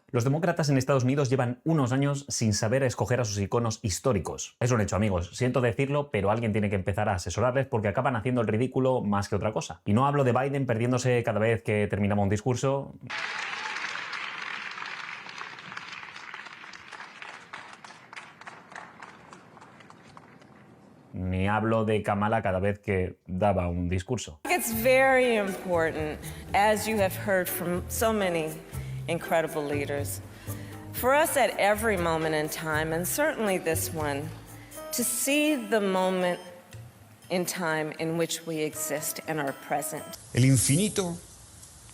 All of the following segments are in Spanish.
Los demócratas en Estados Unidos llevan unos años sin saber escoger a sus iconos históricos. Es un hecho, amigos. Siento decirlo, pero alguien tiene que empezar a asesorarles porque acaban haciendo el ridículo más que otra cosa. Y no hablo de Biden perdiéndose cada vez que terminaba un discurso. Ni hablo de Kamala cada vez que daba un discurso. It's very important, as you have heard from so many incredible leaders, for us at every moment in time, and certainly this one, to see the moment in time in which we exist and are present. El infinito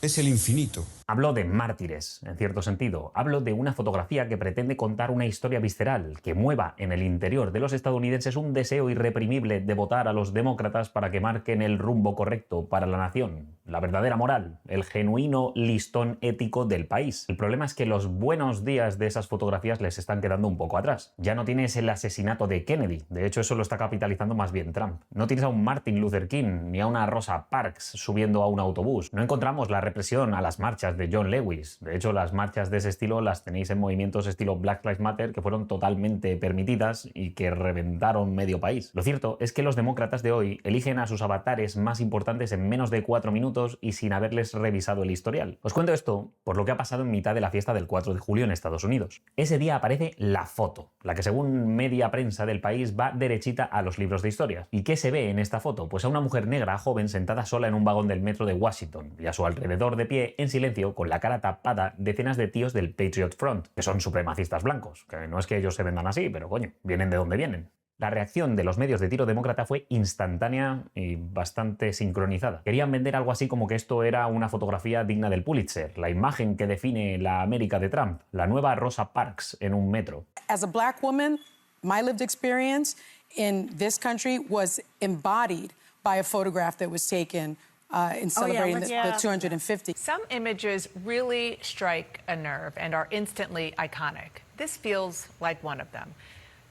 es el infinito. Hablo de mártires, en cierto sentido. Hablo de una fotografía que pretende contar una historia visceral, que mueva en el interior de los estadounidenses un deseo irreprimible de votar a los demócratas para que marquen el rumbo correcto para la nación, la verdadera moral, el genuino listón ético del país. El problema es que los buenos días de esas fotografías les están quedando un poco atrás. Ya no tienes el asesinato de Kennedy, de hecho eso lo está capitalizando más bien Trump. No tienes a un Martin Luther King ni a una Rosa Parks subiendo a un autobús. No encontramos la represión a las marchas de John Lewis. De hecho, las marchas de ese estilo las tenéis en movimientos estilo Black Lives Matter que fueron totalmente permitidas y que reventaron medio país. Lo cierto es que los demócratas de hoy eligen a sus avatares más importantes en menos de 4 minutos y sin haberles revisado el historial. Os cuento esto por lo que ha pasado en mitad de la fiesta del 4 de julio en Estados Unidos. Ese día aparece la foto, la que según media prensa del país va derechita a los libros de historia. ¿Y qué se ve en esta foto? Pues a una mujer negra joven sentada sola en un vagón del metro de Washington y a su alrededor de pie, en silencio, con la cara tapada, decenas de tíos del Patriot Front, que son supremacistas blancos, que no es que ellos se vendan así, pero coño, vienen de donde vienen. La reacción de los medios de tiro demócrata fue instantánea y bastante sincronizada. Querían vender algo así como que esto era una fotografía digna del Pulitzer, la imagen que define la América de Trump, la nueva Rosa Parks en un metro. As a black woman, my lived experience in this country was embodied by a photograph that was taken in celebrating the 250. Some images really strike a nerve and are instantly iconic. This feels like one of them.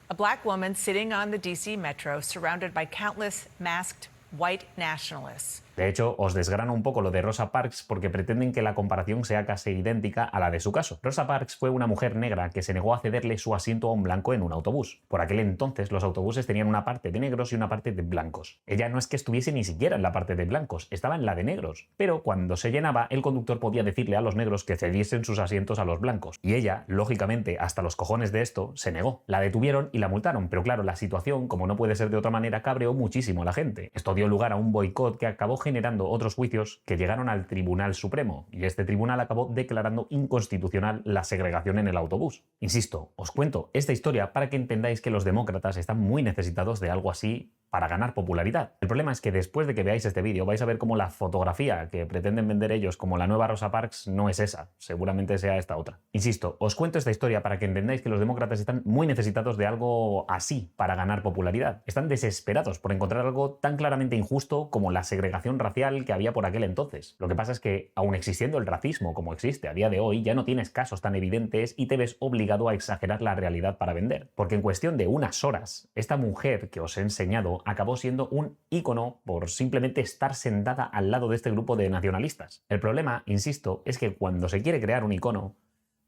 A black woman sitting on the DC metro surrounded by countless masked white nationalists. De hecho, os desgrano un poco lo de Rosa Parks porque pretenden que la comparación sea casi idéntica a la de su caso. Rosa Parks fue una mujer negra que se negó a cederle su asiento a un blanco en un autobús. Por aquel entonces los autobuses tenían una parte de negros y una parte de blancos. Ella no es que estuviese ni siquiera en la parte de blancos, estaba en la de negros. Pero cuando se llenaba, el conductor podía decirle a los negros que cediesen sus asientos a los blancos. Y ella, lógicamente, hasta los cojones de esto, se negó. La detuvieron y la multaron, pero claro, la situación, como no puede ser de otra manera, cabreó muchísimo a la gente. Esto dio lugar a un boicot que acabó generando otros juicios que llegaron al Tribunal Supremo, y este tribunal acabó declarando inconstitucional la segregación en el autobús. Insisto, os cuento esta historia para que entendáis que los demócratas están muy necesitados de algo así para ganar popularidad. El problema es que después de que veáis este vídeo vais a ver cómo la fotografía que pretenden vender ellos como la nueva Rosa Parks no es esa, seguramente sea esta otra. Insisto, os cuento esta historia para que entendáis que los demócratas están muy necesitados de algo así para ganar popularidad. Están desesperados por encontrar algo tan claramente injusto como la segregación racial que había por aquel entonces. Lo que pasa es que, aun existiendo el racismo como existe a día de hoy, ya no tienes casos tan evidentes y te ves obligado a exagerar la realidad para vender. Porque en cuestión de unas horas, esta mujer que os he enseñado acabó siendo un ícono por simplemente estar sentada al lado de este grupo de nacionalistas. El problema, insisto, es que cuando se quiere crear un icono,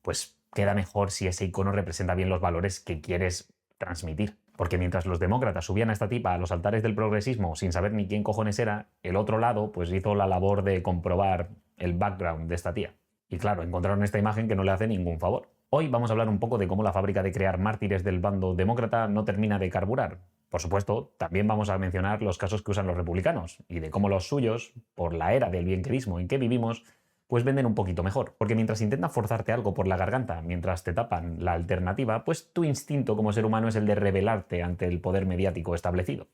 pues queda mejor si ese icono representa bien los valores que quieres transmitir. Porque mientras los demócratas subían a esta tipa a los altares del progresismo sin saber ni quién cojones era, el otro lado pues hizo la labor de comprobar el background de esta tía. Y claro, encontraron esta imagen que no le hace ningún favor. Hoy vamos a hablar un poco de cómo la fábrica de crear mártires del bando demócrata no termina de carburar. Por supuesto, también vamos a mencionar los casos que usan los republicanos y de cómo los suyos, por la era del bienquerismo en que vivimos, pues venden un poquito mejor. Porque mientras intentan forzarte algo por la garganta, mientras te tapan la alternativa, pues tu instinto como ser humano es el de rebelarte ante el poder mediático establecido.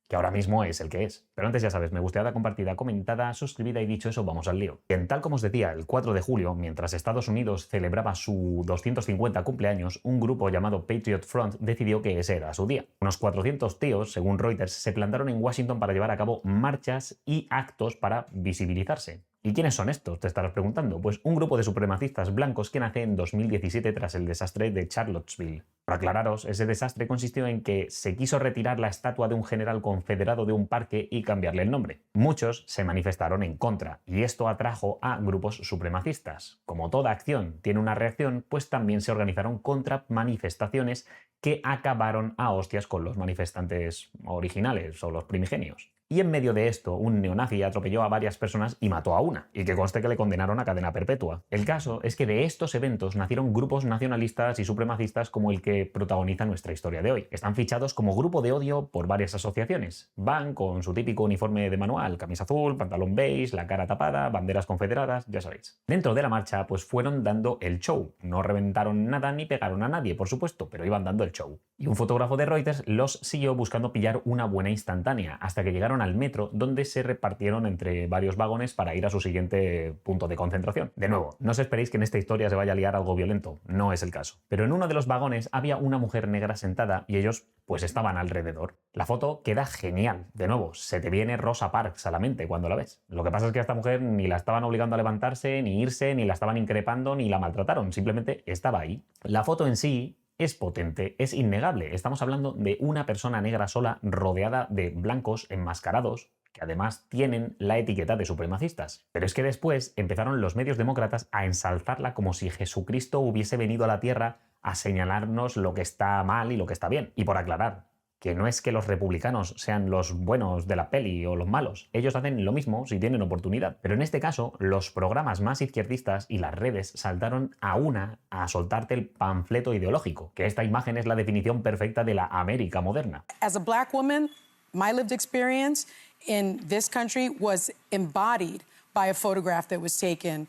Que ahora mismo es el que es. Pero antes ya sabes, me gusteada, compartida, comentada, suscribida y dicho eso, vamos al lío. Bien, tal como os decía, el 4 de julio, mientras Estados Unidos celebraba su 250 cumpleaños, un grupo llamado Patriot Front decidió que ese era su día. Unos 400 tíos, según Reuters, se plantaron en Washington para llevar a cabo marchas y actos para visibilizarse. ¿Y quiénes son estos? Te estarás preguntando. Pues un grupo de supremacistas blancos que nace en 2017 tras el desastre de Charlottesville. Para aclararos, ese desastre consistió en que se quiso retirar la estatua de un general confederado de un parque y cambiarle el nombre. Muchos se manifestaron en contra, y esto atrajo a grupos supremacistas. Como toda acción tiene una reacción, pues también se organizaron contra manifestaciones que acabaron a hostias con los manifestantes originales o los primigenios. Y en medio de esto, un neonazi atropelló a varias personas y mató a una, y que conste que le condenaron a cadena perpetua. El caso es que de estos eventos nacieron grupos nacionalistas y supremacistas como el que protagoniza nuestra historia de hoy. Están fichados como grupo de odio por varias asociaciones. Van con su típico uniforme de manual, camisa azul, pantalón beige, la cara tapada, banderas confederadas, ya sabéis. Dentro de la marcha, pues fueron dando el show. No reventaron nada ni pegaron a nadie, por supuesto, pero iban dando el show. Y un fotógrafo de Reuters los siguió buscando pillar una buena instantánea, hasta que llegaron al metro, donde se repartieron entre varios vagones para ir a su siguiente punto de concentración. De nuevo, no os esperéis que en esta historia se vaya a liar algo violento, no es el caso. Pero en uno de los vagones había una mujer negra sentada y ellos pues estaban alrededor. La foto queda genial. De nuevo, se te viene Rosa Parks a la mente cuando la ves. Lo que pasa es que a esta mujer ni la estaban obligando a levantarse, ni irse, ni la estaban increpando, ni la maltrataron, simplemente estaba ahí. La foto en sí es potente, es innegable. Estamos hablando de una persona negra sola rodeada de blancos enmascarados que además tienen la etiqueta de supremacistas. Pero es que después empezaron los medios demócratas a ensalzarla como si Jesucristo hubiese venido a la tierra a señalarnos lo que está mal y lo que está bien. Y por aclarar, que no es que los republicanos sean los buenos de la peli o los malos. Ellos hacen lo mismo si tienen oportunidad. Pero en este caso, los programas más izquierdistas y las redes saltaron a soltarte el panfleto ideológico, que esta imagen es la definición perfecta de la América moderna. As a black woman, my lived experience in this country was embodied by a photograph that was taken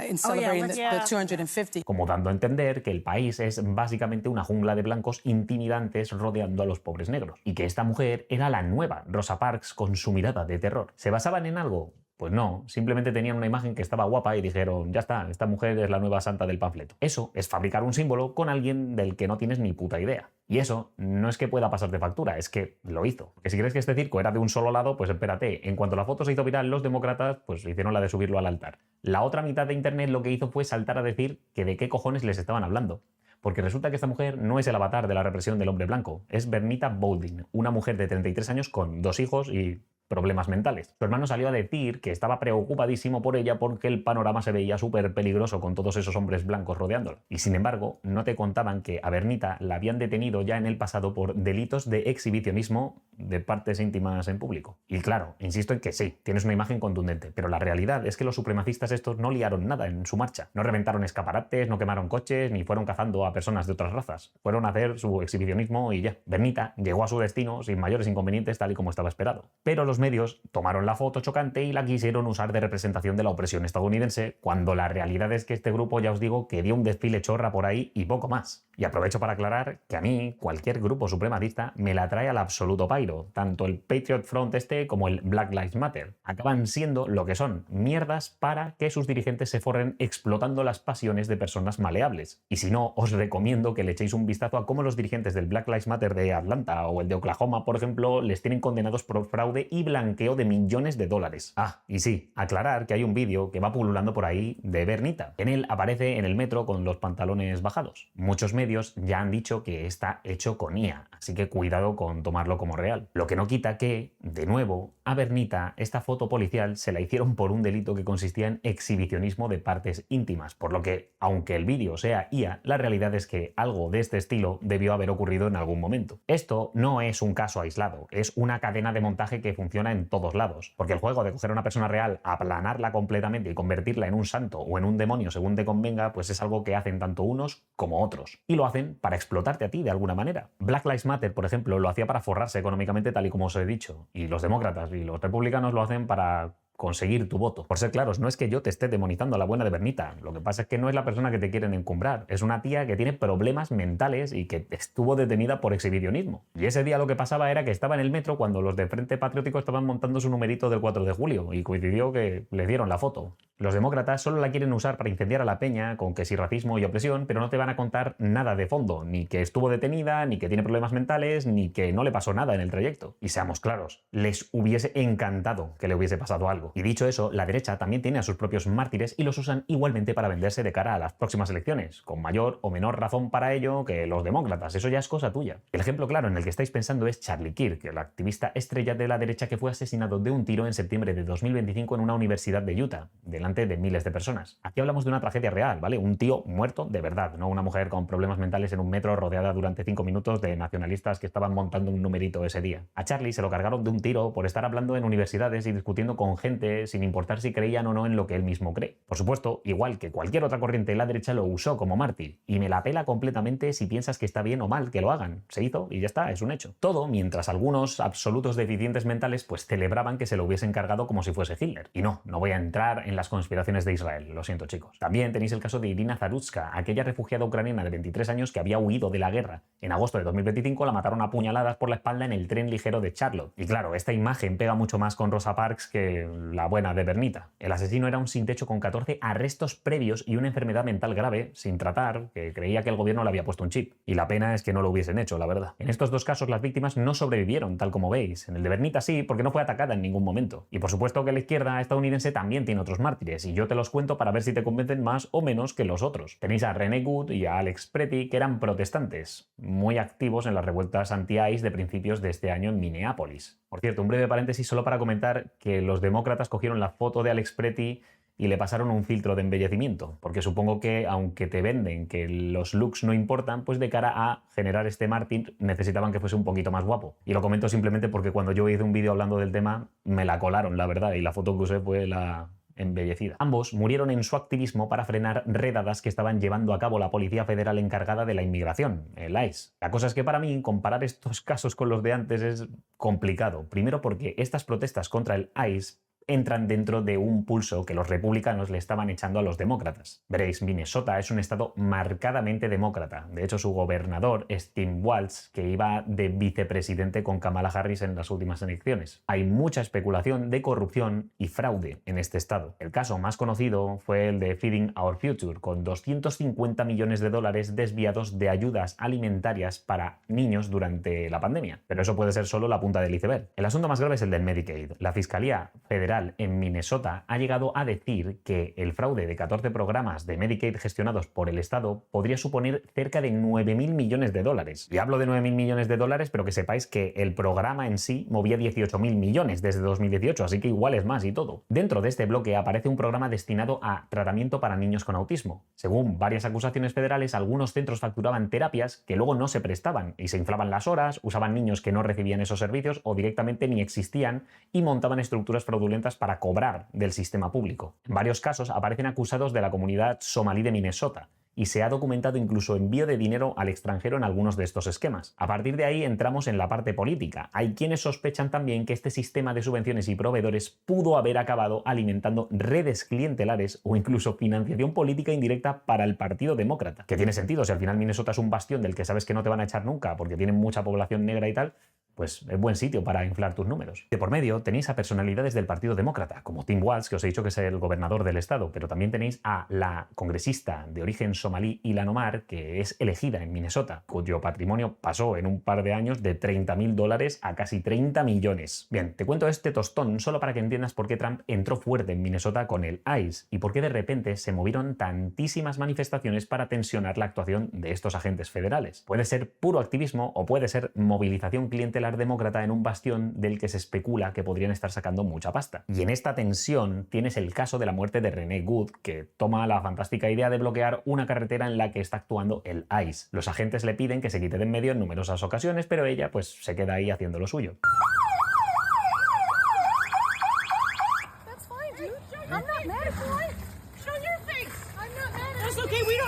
in celebrating the 250. Como dando a entender que el país es básicamente una jungla de blancos intimidantes rodeando a los pobres negros. Y que esta mujer era la nueva Rosa Parks con su mirada de terror. ¿Se basaban en algo? Pues no, simplemente tenían una imagen que estaba guapa y dijeron, ya está, esta mujer es la nueva santa del panfleto. Eso es fabricar un símbolo con alguien del que no tienes ni puta idea. Y eso no es que pueda pasarte factura, es que lo hizo. Que si crees que este circo era de un solo lado, pues espérate, en cuanto la foto se hizo viral, los demócratas pues hicieron la de subirlo al altar. La otra mitad de internet lo que hizo fue saltar a decir que de qué cojones les estaban hablando. Porque resulta que esta mujer no es el avatar de la represión del hombre blanco, es Bernita Boulding, una mujer de 33 años con 2 hijos y problemas mentales. Su hermano salió a decir que estaba preocupadísimo por ella porque el panorama se veía súper peligroso con todos esos hombres blancos rodeándola. Y sin embargo, no te contaban que a Bernita la habían detenido ya en el pasado por delitos de exhibicionismo de partes íntimas en público. Y claro, insisto en que sí, tienes una imagen contundente, pero la realidad es que los supremacistas estos no liaron nada en su marcha. No reventaron escaparates, no quemaron coches, ni fueron cazando a personas de otras razas. Fueron a hacer su exhibicionismo y ya. Bernita llegó a su destino sin mayores inconvenientes tal y como estaba esperado. Pero los medios tomaron la foto chocante y la quisieron usar de representación de la opresión estadounidense, cuando la realidad es que este grupo, ya os digo, que dio un desfile chorra por ahí y poco más. Y aprovecho para aclarar que a mí, cualquier grupo supremacista me la trae al absoluto pairo, tanto el Patriot Front como el Black Lives Matter. Acaban siendo lo que son, mierdas para que sus dirigentes se forren explotando las pasiones de personas maleables. Y si no, os recomiendo que le echéis un vistazo a cómo los dirigentes del Black Lives Matter de Atlanta o el de Oklahoma, por ejemplo, les tienen condenados por fraude y blanqueo de millones de dólares. Ah, y sí, aclarar que hay un vídeo que va pululando por ahí de Bernita. En él aparece en el metro con los pantalones bajados. Muchos medios ya han dicho que está hecho con IA, así que cuidado con tomarlo como real. Lo que no quita que, de nuevo, a Bernita esta foto policial se la hicieron por un delito que consistía en exhibicionismo de partes íntimas, por lo que, aunque el vídeo sea IA, la realidad es que algo de este estilo debió haber ocurrido en algún momento. Esto no es un caso aislado, es una cadena de montaje que funciona en todos lados, porque el juego de coger a una persona real, aplanarla completamente y convertirla en un santo o en un demonio según te convenga, pues es algo que hacen tanto unos como otros. Y lo hacen para explotarte a ti de alguna manera. Black Lives Matter, por ejemplo, lo hacía para forrarse económicamente, tal y como os he dicho, y los demócratas y los republicanos lo hacen para conseguir tu voto. Por ser claros, no es que yo te esté demonizando a la buena de Bernita, lo que pasa es que no es la persona que te quieren encumbrar, es una tía que tiene problemas mentales y que estuvo detenida por exhibicionismo. Y ese día lo que pasaba era que estaba en el metro cuando los de Frente Patriótico estaban montando su numerito del 4 de julio y coincidió que le dieron la foto. Los demócratas solo la quieren usar para incendiar a la peña con que sí racismo y opresión, pero no te van a contar nada de fondo, ni que estuvo detenida, ni que tiene problemas mentales, ni que no le pasó nada en el trayecto. Y seamos claros, les hubiese encantado que le hubiese pasado algo. cabo. Y dicho eso, la derecha también tiene a sus propios mártires y los usan igualmente para venderse de cara a las próximas elecciones, con mayor o menor razón para ello que los demócratas. Eso ya es cosa tuya. El ejemplo claro en el que estáis pensando es Charlie Kirk, el activista estrella de la derecha que fue asesinado de un tiro en septiembre de 2025 en una universidad de Utah, delante de miles de personas. Aquí hablamos de una tragedia real, ¿vale? Un tío muerto de verdad, no una mujer con problemas mentales en un metro rodeada durante 5 minutos de nacionalistas que estaban montando un numerito ese día. A Charlie se lo cargaron de un tiro por estar hablando en universidades y discutiendo con gente sin importar si creían o no en lo que él mismo cree. Por supuesto, igual que cualquier otra corriente, la derecha lo usó como mártir, y me la pela completamente si piensas que está bien o mal que lo hagan. Se hizo y ya está, es un hecho. Todo mientras algunos absolutos deficientes mentales pues celebraban que se lo hubiesen cargado como si fuese Hitler. Y no voy a entrar en las conspiraciones de Israel, lo siento chicos. También tenéis el caso de Irina Zarutska, aquella refugiada ucraniana de 23 años que había huido de la guerra. En agosto de 2025 la mataron a puñaladas por la espalda en el tren ligero de Charlotte. Y claro, esta imagen pega mucho más con Rosa Parks que la buena de Bernita. El asesino era un sin techo con 14 arrestos previos y una enfermedad mental grave, sin tratar, que creía que el gobierno le había puesto un chip. Y la pena es que no lo hubiesen hecho, la verdad. En estos dos casos las víctimas no sobrevivieron, tal como veis. En el de Bernita sí, porque no fue atacada en ningún momento. Y por supuesto que la izquierda estadounidense también tiene otros mártires, y yo te los cuento para ver si te convencen más o menos que los otros. Tenéis a René Good y a Alex Pretty, que eran protestantes, muy activos en las revueltas anti-ICE de principios de este año en Minneapolis. Por cierto, un breve paréntesis solo para comentar que los demócratas cogieron la foto de Alex Pretty y le pasaron un filtro de embellecimiento, porque supongo que, aunque te venden que los looks no importan, pues de cara a generar este mártir necesitaban que fuese un poquito más guapo. Y lo comento simplemente porque cuando yo hice un vídeo hablando del tema, me la colaron, la verdad, y la foto que usé fue la embellecida. Ambos murieron en su activismo para frenar redadas que estaban llevando a cabo la Policía Federal encargada de la inmigración, el ICE. La cosa es que para mí comparar estos casos con los de antes es complicado. Primero porque estas protestas contra el ICE entran dentro de un pulso que los republicanos le estaban echando a los demócratas. Veréis, Minnesota es un estado marcadamente demócrata. De hecho, su gobernador es Tim Walz, que iba de vicepresidente con Kamala Harris en las últimas elecciones. Hay mucha especulación de corrupción y fraude en este estado. El caso más conocido fue el de Feeding Our Future, con 250 millones de dólares desviados de ayudas alimentarias para niños durante la pandemia. Pero eso puede ser solo la punta del iceberg. El asunto más grave es el del Medicaid. La Fiscalía Federal en Minnesota ha llegado a decir que el fraude de 14 programas de Medicaid gestionados por el Estado podría suponer cerca de 9.000 millones de dólares. Y hablo de 9.000 millones de dólares, pero que sepáis que el programa en sí movía 18.000 millones desde 2018, así que igual es más y todo. Dentro de este bloque aparece un programa destinado a tratamiento para niños con autismo. Según varias acusaciones federales, algunos centros facturaban terapias que luego no se prestaban y se inflaban las horas, usaban niños que no recibían esos servicios o directamente ni existían y montaban estructuras fraudulentas para cobrar del sistema público. En varios casos aparecen acusados de la comunidad somalí de Minnesota y se ha documentado incluso envío de dinero al extranjero en algunos de estos esquemas. A partir de ahí entramos en la parte política. Hay quienes sospechan también que este sistema de subvenciones y proveedores pudo haber acabado alimentando redes clientelares o incluso financiación política indirecta para el Partido Demócrata. Que tiene sentido, si al final Minnesota es un bastión del que sabes que no te van a echar nunca porque tienen mucha población negra y tal, pues es buen sitio para inflar tus números. De por medio tenéis a personalidades del Partido Demócrata, como Tim Walz, que os he dicho que es el gobernador del estado, pero también tenéis a la congresista de origen somalí Ilhan Omar, que es elegida en Minnesota, cuyo patrimonio pasó en un par de años de $30.000 a casi 30 millones. Bien, te cuento este tostón solo para que entiendas por qué Trump entró fuerte en Minnesota con el ICE y por qué de repente se movieron tantísimas manifestaciones para tensionar la actuación de estos agentes federales. Puede ser puro activismo o puede ser movilización clientelar demócrata en un bastión del que se especula que podrían estar sacando mucha pasta. Y en esta tensión tienes el caso de la muerte de René Good, que toma la fantástica idea de bloquear una carretera en la que está actuando el ICE. Los agentes le piden que se quite de en medio en numerosas ocasiones, pero ella pues se queda ahí haciendo lo suyo.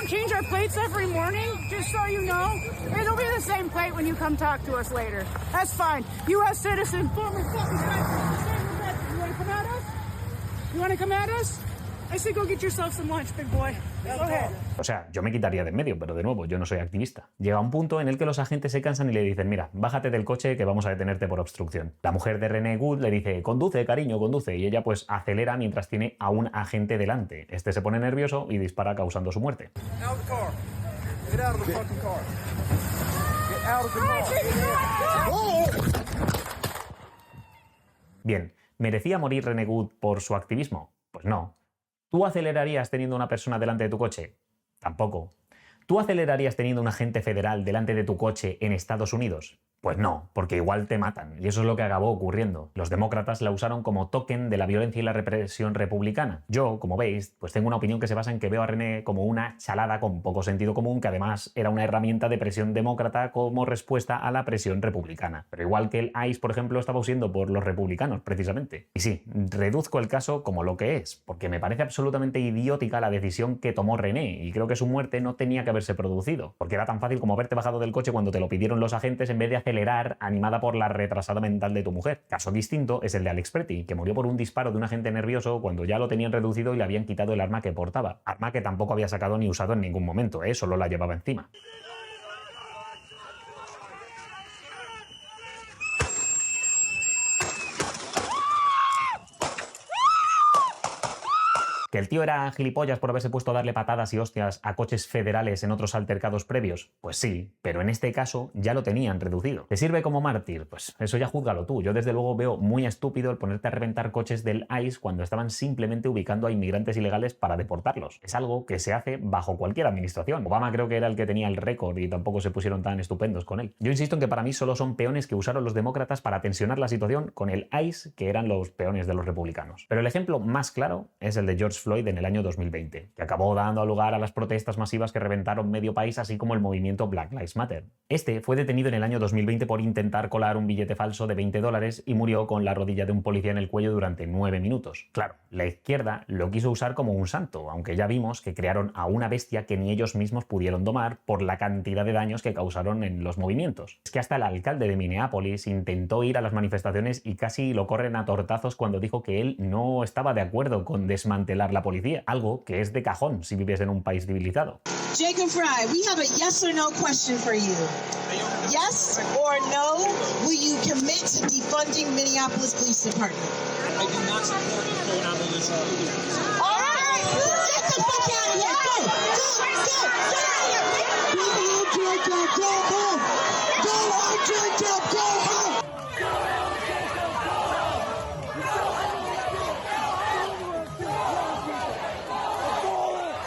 Change our plates every morning, just so you know. It'll be the same plate when you come talk to us later. That's fine. U.S. citizen, former fucking You want to come at us? You want to come at us? I say go get yourself some lunch, big boy. Go ahead. O sea, yo me quitaría de en medio, pero de nuevo, yo no soy activista. Llega un punto en el que los agentes se cansan y le dicen, mira, bájate del coche que vamos a detenerte por obstrucción. La mujer de René Good le dice, conduce, cariño, conduce, y ella pues acelera mientras tiene a un agente delante. Este se pone nervioso y dispara causando su muerte. Bien. ¿Merecía morir Renee Good por su activismo? Pues no. ¿Tú acelerarías teniendo una persona delante de tu coche? Tampoco. ¿Tú acelerarías teniendo un agente federal delante de tu coche en Estados Unidos? Pues no, porque igual te matan, y eso es lo que acabó ocurriendo. Los demócratas la usaron como token de la violencia y la represión republicana. Yo, como veis, pues tengo una opinión que se basa en que veo a Renee como una chalada con poco sentido común, que además era una herramienta de presión demócrata como respuesta a la presión republicana. Pero igual que el ICE, por ejemplo, estaba usando por los republicanos, precisamente. Y sí, reduzco el caso como lo que es, porque me parece absolutamente idiótica la decisión que tomó Renee, y creo que su muerte no tenía que haberse producido, porque era tan fácil como haberte bajado del coche cuando te lo pidieron los agentes en vez de acelerar animada por la retrasada mental de tu mujer. Caso distinto es el de Alex Pretty, que murió por un disparo de un agente nervioso cuando ya lo tenían reducido y le habían quitado el arma que portaba. Arma que tampoco había sacado ni usado en ningún momento, solo la llevaba encima. ¿Que el tío era gilipollas por haberse puesto a darle patadas y hostias a coches federales en otros altercados previos? Pues sí, pero en este caso ya lo tenían reducido. ¿Te sirve como mártir? Pues eso ya júzgalo tú. Yo desde luego veo muy estúpido el ponerte a reventar coches del ICE cuando estaban simplemente ubicando a inmigrantes ilegales para deportarlos. Es algo que se hace bajo cualquier administración. Obama creo que era el que tenía el récord y tampoco se pusieron tan estupendos con él. Yo insisto en que para mí solo son peones que usaron los demócratas para tensionar la situación con el ICE, que eran los peones de los republicanos. Pero el ejemplo más claro es el de George Floyd en el año 2020, que acabó dando lugar a las protestas masivas que reventaron medio país, así como el movimiento Black Lives Matter. Este fue detenido en el año 2020 por intentar colar un billete falso de $20 y murió con la rodilla de un policía en el cuello durante 9 minutos. Claro, la izquierda lo quiso usar como un santo, aunque ya vimos que crearon a una bestia que ni ellos mismos pudieron domar por la cantidad de daños que causaron en los movimientos. Es que hasta el alcalde de Minneapolis intentó ir a las manifestaciones y casi lo corren a tortazos cuando dijo que él no estaba de acuerdo con desmantelar la policía. Algo que es de cajón si vives en un país civilizado. Jacob Fry, we have a yes or no question for you. Yes or no, will you commit to defunding Minneapolis Police Department? I do not support the phone abolition movement. All right, get the fuck out of here. Go, get out of here. Go home, Jacob, go home. Go home, Jacob, go home.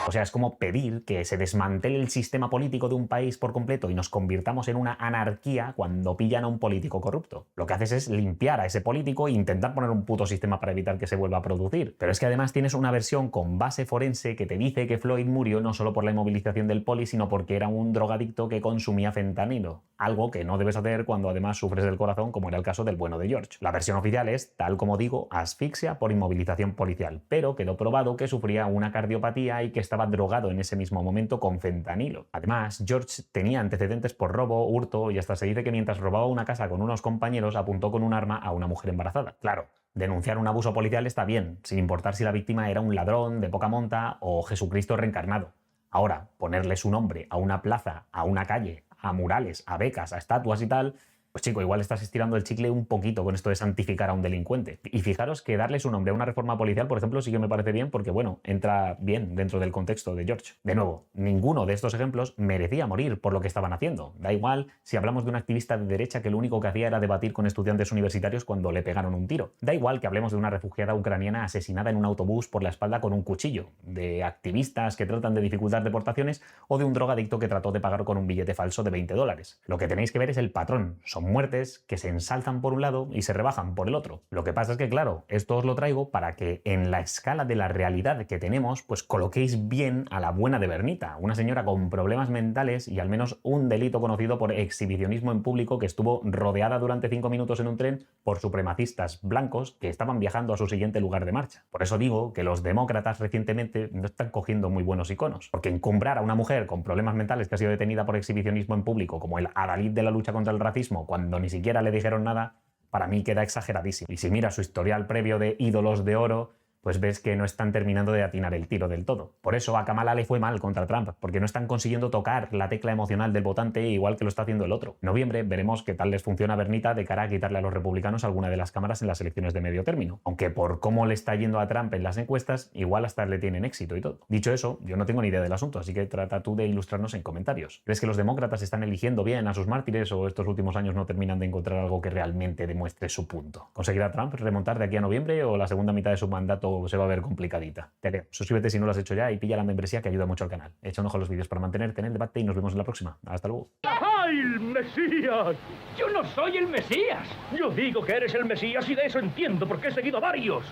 O sea, es como pedir que se desmantele el sistema político de un país por completo y nos convirtamos en una anarquía cuando pillan a un político corrupto. Lo que haces es limpiar a ese político e intentar poner un puto sistema para evitar que se vuelva a producir. Pero es que además tienes una versión con base forense que te dice que Floyd murió no solo por la inmovilización del poli, sino porque era un drogadicto que consumía fentanilo. Algo que no debes hacer cuando además sufres del corazón, como era el caso del bueno de George. La versión oficial es, tal como digo, asfixia por inmovilización policial, pero quedó probado que sufría una cardiopatía y que estaba drogado en ese mismo momento con fentanilo. Además, George tenía antecedentes por robo, hurto y hasta se dice que mientras robaba una casa con unos compañeros apuntó con un arma a una mujer embarazada. Claro, denunciar un abuso policial está bien, sin importar si la víctima era un ladrón de poca monta o Jesucristo reencarnado. Ahora, ponerle su nombre a una plaza, a una calle, a murales, a becas, a estatuas y tal, pues chico, igual estás estirando el chicle un poquito con esto de santificar a un delincuente. Y fijaros que darle su nombre a una reforma policial, por ejemplo, sí que me parece bien porque, bueno, entra bien dentro del contexto de George. De nuevo, ninguno de estos ejemplos merecía morir por lo que estaban haciendo. Da igual si hablamos de un activista de derecha que lo único que hacía era debatir con estudiantes universitarios cuando le pegaron un tiro. Da igual que hablemos de una refugiada ucraniana asesinada en un autobús por la espalda con un cuchillo, de activistas que tratan de dificultar deportaciones o de un drogadicto que trató de pagar con un billete falso de $20. Lo que tenéis que ver es el patrón. Son muertes que se ensalzan por un lado y se rebajan por el otro. Lo que pasa es que, claro, esto os lo traigo para que en la escala de la realidad que tenemos, pues coloquéis bien a la buena de Bernita, una señora con problemas mentales y al menos un delito conocido por exhibicionismo en público que estuvo rodeada durante 5 minutos en un tren por supremacistas blancos que estaban viajando a su siguiente lugar de marcha. Por eso digo que los demócratas recientemente no están cogiendo muy buenos iconos, porque encumbrar a una mujer con problemas mentales que ha sido detenida por exhibicionismo en público como el adalid de la lucha contra el racismo cuando ni siquiera le dijeron nada, para mí queda exageradísimo. Y si miras su historial previo de ídolos de oro, pues ves que no están terminando de atinar el tiro del todo. Por eso a Kamala le fue mal contra Trump, porque no están consiguiendo tocar la tecla emocional del votante igual que lo está haciendo el otro. En noviembre veremos qué tal les funciona a Bernita de cara a quitarle a los republicanos alguna de las cámaras en las elecciones de medio término. Aunque por cómo le está yendo a Trump en las encuestas, igual hasta le tienen éxito y todo. Dicho eso, yo no tengo ni idea del asunto, así que trata tú de ilustrarnos en comentarios. ¿Crees que los demócratas están eligiendo bien a sus mártires o estos últimos años no terminan de encontrar algo que realmente demuestre su punto? ¿Conseguirá Trump remontar de aquí a noviembre o la segunda mitad de su mandato se va a ver complicadita? Te leo. Suscríbete si no lo has hecho ya y pilla la membresía que ayuda mucho al canal. Echa un ojo a los vídeos para mantenerte en el debate y nos vemos en la próxima. Hasta luego. ¡Ay, el Mesías! Yo no soy el Mesías. Yo digo que eres el Mesías y de eso entiendo porque he seguido a varios.